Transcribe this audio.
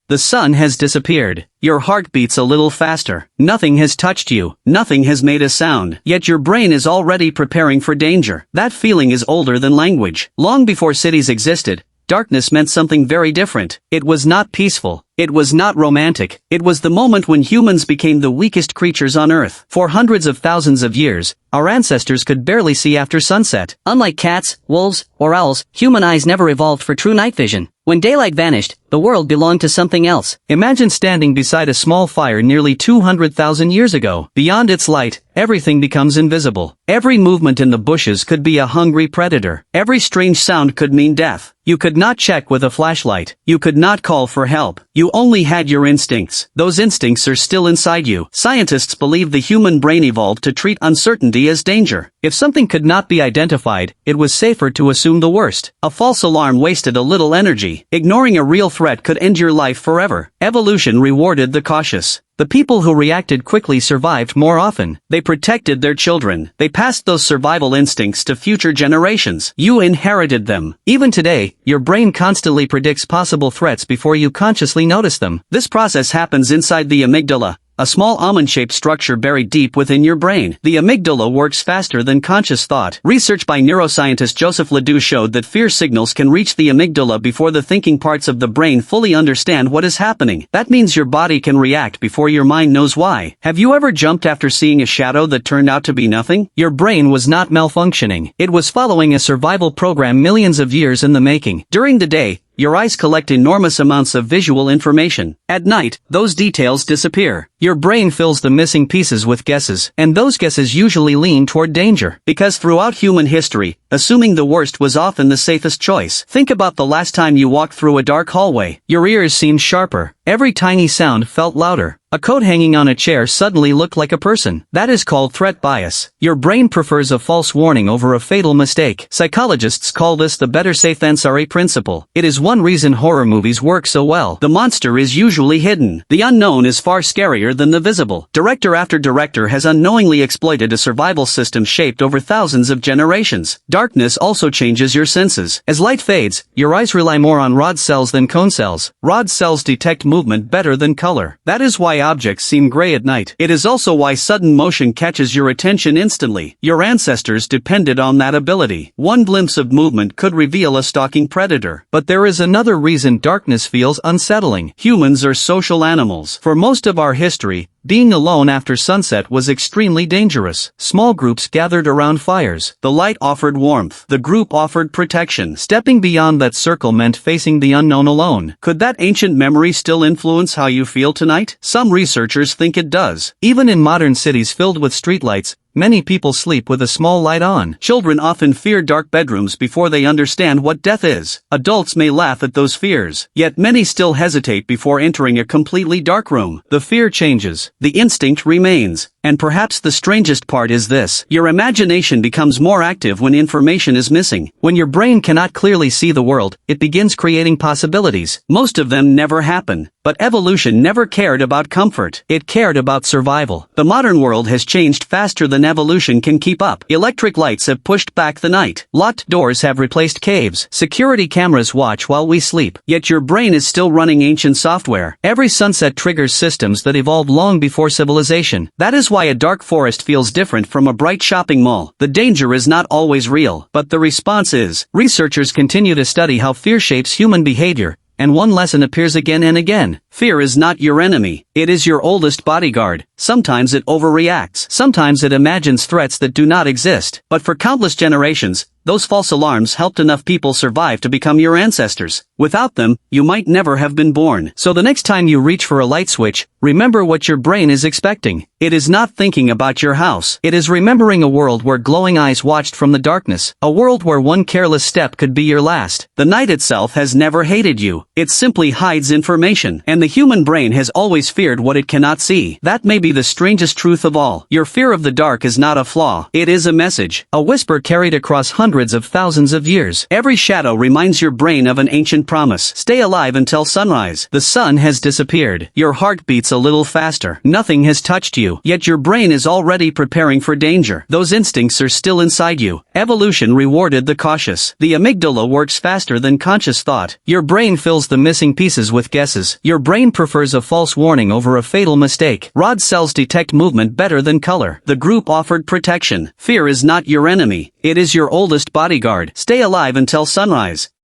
The sun has disappeared. Your heart beats a little faster. Nothing has touched you. Nothing has made a sound. Yet your brain is already preparing for danger. That feeling is older than language. Long before cities existed, darkness meant something very different. It was not peaceful. It was not romantic. It was the moment when humans became the weakest creatures on Earth. For hundreds of thousands of years, our ancestors could barely see after sunset. Unlike cats, wolves, or owls, human eyes never evolved for true night vision. When daylight vanished, the world belonged to something else. Imagine standing beside a small fire nearly 200,000 years ago. Beyond its light, everything becomes invisible. Every movement in the bushes could be a hungry predator. Every strange sound could mean death. You could not check with a flashlight. You could not call for help. You only had your instincts. Those instincts are still inside you. Scientists believe the human brain evolved to treat uncertainty as danger. If something could not be identified, it was safer to assume the worst. A false alarm wasted a little energy. Ignoring a real threat could end your life forever. Evolution rewarded the cautious. The people who reacted quickly survived more often. They protected their children. They passed those survival instincts to future generations. You inherited them. Even today, your brain constantly predicts possible threats before you consciously notice them. This process happens inside the amygdala, a small almond-shaped structure buried deep within your brain. The amygdala works faster than conscious thought. Research by neuroscientist Joseph LeDoux showed that fear signals can reach the amygdala before the thinking parts of the brain fully understand what is happening. That means your body can react before your mind knows why. Have you ever jumped after seeing a shadow that turned out to be nothing? Your brain was not malfunctioning. It was following a survival program millions of years in the making. During the day, your eyes collect enormous amounts of visual information. At night, those details disappear. Your brain fills the missing pieces with guesses, and those guesses usually lean toward danger. Because throughout human history, assuming the worst was often the safest choice. Think about the last time you walked through a dark hallway. Your ears seemed sharper. Every tiny sound felt louder. A coat hanging on a chair suddenly looked like a person. That is called threat bias. Your brain prefers a false warning over a fatal mistake. Psychologists call this the better safe than sorry principle. It is one reason horror movies work so well. The monster is usually hidden. The unknown is far scarier than the visible. Director after director has unknowingly exploited a survival system shaped over thousands of generations. Darkness also changes your senses. As light fades, your eyes rely more on rod cells than cone cells. Rod cells detect movement better than color. That is why objects seem gray at night. It is also why sudden motion catches your attention instantly. Your ancestors depended on that ability. One glimpse of movement could reveal a stalking predator. But there is another reason darkness feels unsettling. Humans are social animals. For most of our history, being alone after sunset was extremely dangerous. Small groups gathered around fires. The light offered warmth. The group offered protection. Stepping beyond that circle meant facing the unknown alone. Could that ancient memory still influence how you feel tonight? Some researchers think it does. Even in modern cities filled with streetlights, many people sleep with a small light on. Children often fear dark bedrooms before they understand what death is. Adults may laugh at those fears, yet many still hesitate before entering a completely dark room. The fear changes. The instinct remains. And perhaps the strangest part is this. Your imagination becomes more active when information is missing. When your brain cannot clearly see the world, it begins creating possibilities. Most of them never happen. But evolution never cared about comfort. It cared about survival. The modern world has changed faster than evolution can keep up. Electric lights have pushed back the night. Locked doors have replaced caves. Security cameras watch while we sleep. Yet your brain is still running ancient software. Every sunset triggers systems that evolved long before civilization. That is why a dark forest feels different from a bright shopping mall. The danger is not always real, but the response is. Researchers continue to study how fear shapes human behavior, and one lesson appears again and again. Fear is not your enemy. It is your oldest bodyguard. Sometimes it overreacts. Sometimes it imagines threats that do not exist. But for countless generations, those false alarms helped enough people survive to become your ancestors. Without them, you might never have been born. So the next time you reach for a light switch, remember what your brain is expecting. It is not thinking about your house. It is remembering a world where glowing eyes watched from the darkness. A world where one careless step could be your last. The night itself has never hated you. It simply hides information. And the human brain has always feared what it cannot see. That may be the strangest truth of all. Your fear of the dark is not a flaw. It is a message. A whisper carried across hundreds of thousands of years. Every shadow reminds your brain of an ancient promise. Stay alive until sunrise. The sun has disappeared. Your heart beats a little faster. Nothing has touched you. Yet your brain is already preparing for danger. Those instincts are still inside you. Evolution rewarded the cautious. The amygdala works faster than conscious thought. Your brain fills the missing pieces with guesses. Your brain brain prefers a false warning over a fatal mistake. Rod cells detect movement better than color. The group offered protection. Fear is not your enemy. It is your oldest bodyguard. Stay alive until sunrise.